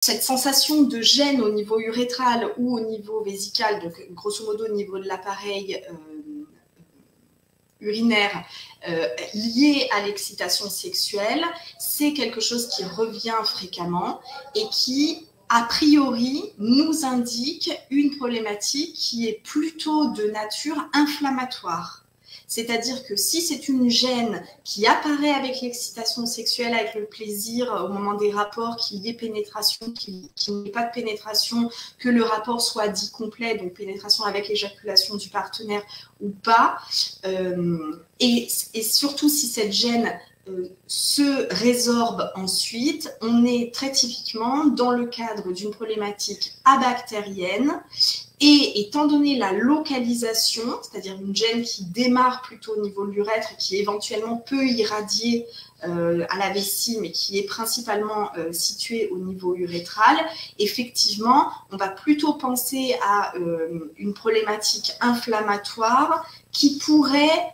cette sensation de gêne au niveau urétral ou au niveau vésical, donc grosso modo au niveau de l'appareil urinaire lié à l'excitation sexuelle, c'est quelque chose qui revient fréquemment et qui, a priori, nous indique une problématique qui est plutôt de nature inflammatoire. C'est-à-dire que si c'est une gêne qui apparaît avec l'excitation sexuelle, avec le plaisir au moment des rapports, qu'il y ait pénétration, qu'il n'y ait pas de pénétration, que le rapport soit dit complet, donc pénétration avec l'éjaculation du partenaire ou pas, et surtout si cette gêne se résorbe ensuite, on est très typiquement dans le cadre d'une problématique abactérienne. Et étant donné la localisation, c'est-à-dire une gêne qui démarre plutôt au niveau de l'urètre, qui éventuellement peut irradier à la vessie, mais qui est principalement située au niveau urétral, effectivement, on va plutôt penser à une problématique inflammatoire qui pourrait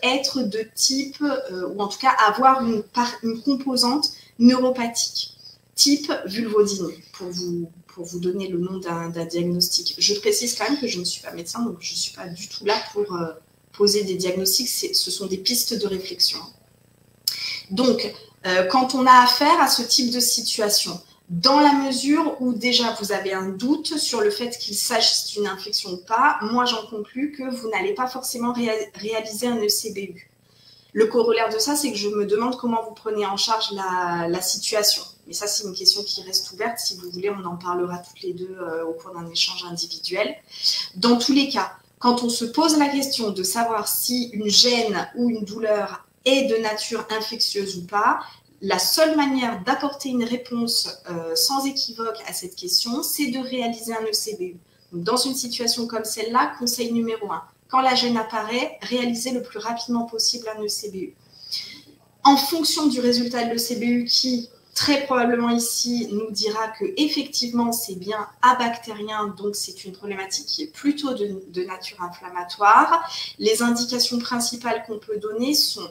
être de type, ou en tout cas avoir une composante neuropathique, type vulvodynie, pour vous donner le nom d'un diagnostic. Je précise quand même que je ne suis pas médecin, donc je ne suis pas du tout là pour poser des diagnostics, ce sont des pistes de réflexion. Donc, quand on a affaire à ce type de situation, dans la mesure où déjà vous avez un doute sur le fait qu'il s'agisse d'une infection ou pas, moi j'en conclus que vous n'allez pas forcément réaliser un ECBU. Le corollaire de ça, c'est que je me demande comment vous prenez en charge la situation. Mais ça, c'est une question qui reste ouverte. Si vous voulez, on en parlera toutes les deux au cours d'un échange individuel. Dans tous les cas, quand on se pose la question de savoir si une gêne ou une douleur est de nature infectieuse ou pas, la seule manière d'apporter une réponse sans équivoque à cette question, c'est de réaliser un ECBU. Donc, dans une situation comme celle-là, conseil numéro 1. Quand la gêne apparaît, réalisez le plus rapidement possible un ECBU. En fonction du résultat de l'ECBU qui, très probablement ici, nous dira que effectivement c'est bien abactérien, donc c'est une problématique qui est plutôt de nature inflammatoire. Les indications principales qu'on peut donner sont,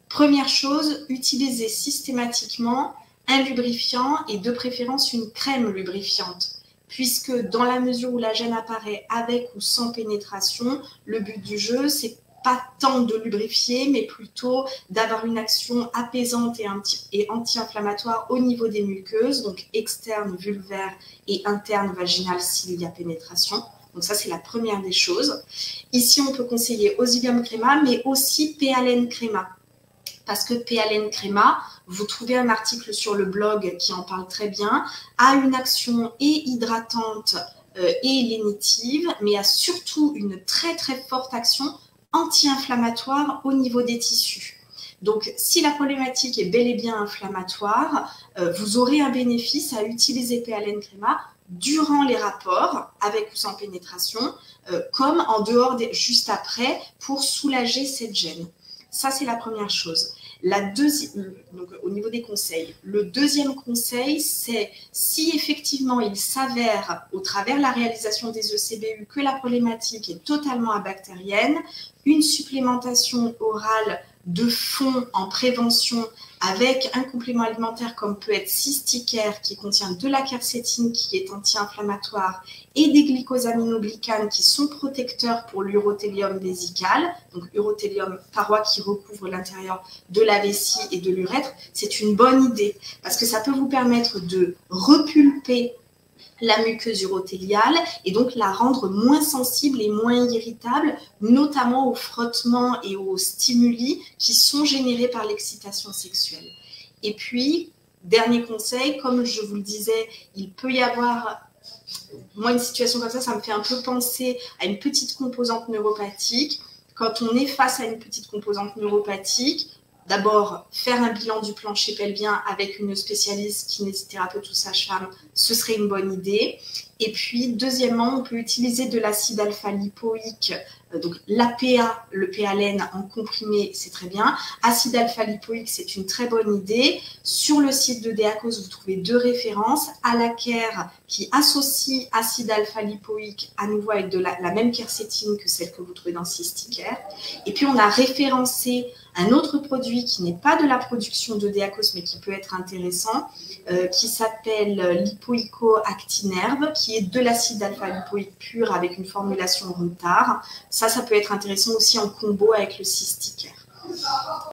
première chose, utiliser systématiquement un lubrifiant et de préférence une crème lubrifiante. Puisque dans la mesure où la gêne apparaît avec ou sans pénétration, le but du jeu, c'est pas tant de lubrifier, mais plutôt d'avoir une action apaisante et anti-inflammatoire au niveau des muqueuses, donc externe vulvaire et interne vaginale s'il y a pénétration. Donc ça, c'est la première des choses. Ici, on peut conseiller Osilium crema, mais aussi Péalène crema. Parce que Péalène crema, vous trouvez un article sur le blog qui en parle très bien, a une action et hydratante et lénitive, mais a surtout une très très forte action anti-inflammatoire au niveau des tissus. Donc, si la problématique est bel et bien inflammatoire, vous aurez un bénéfice à utiliser Péalène crema durant les rapports, avec ou sans pénétration, comme en dehors, juste après, pour soulager cette gêne. Ça, c'est la première chose. Donc, au niveau des conseils, le deuxième conseil, c'est si effectivement il s'avère, au travers de la réalisation des ECBU, que la problématique est totalement abactérienne, une supplémentation orale de fond en prévention avec un complément alimentaire comme peut être Cysticare qui contient de la quercétine qui est anti-inflammatoire et des glycosaminoglycanes qui sont protecteurs pour l'urothélium vésical, donc urothélium, paroi qui recouvre l'intérieur de la vessie et de l'urètre, c'est une bonne idée parce que ça peut vous permettre de repulper la muqueuse urothéliale et donc la rendre moins sensible et moins irritable, notamment aux frottements et aux stimuli qui sont générés par l'excitation sexuelle. Et puis, dernier conseil, comme je vous le disais, il peut y avoir, moi une situation comme ça me fait un peu penser à une petite composante neuropathique. Quand on est face à une petite composante neuropathique, d'abord, faire un bilan du plancher pelvien avec une spécialiste, kinésithérapeute ou sage-femme, ce serait une bonne idée. Et puis, deuxièmement, on peut utiliser de l'acide alpha-lipoïque, donc l'APA, le Péalène en comprimé, c'est très bien. Acide alpha-lipoïque, c'est une très bonne idée. Sur le site de Deacos, vous trouvez 2 références. Alacare, qui associe acide alpha-lipoïque à nouveau avec la même quercétine que celle que vous trouvez dans Cysticare. Et puis, on a référencé Un autre produit qui n'est pas de la production de Deakos, mais qui peut être intéressant, qui s'appelle l'hypoïcoactinerve, qui est de l'acide alpha-lipoïque pur avec une formulation retard. Ça peut être intéressant aussi en combo avec le Cystiker.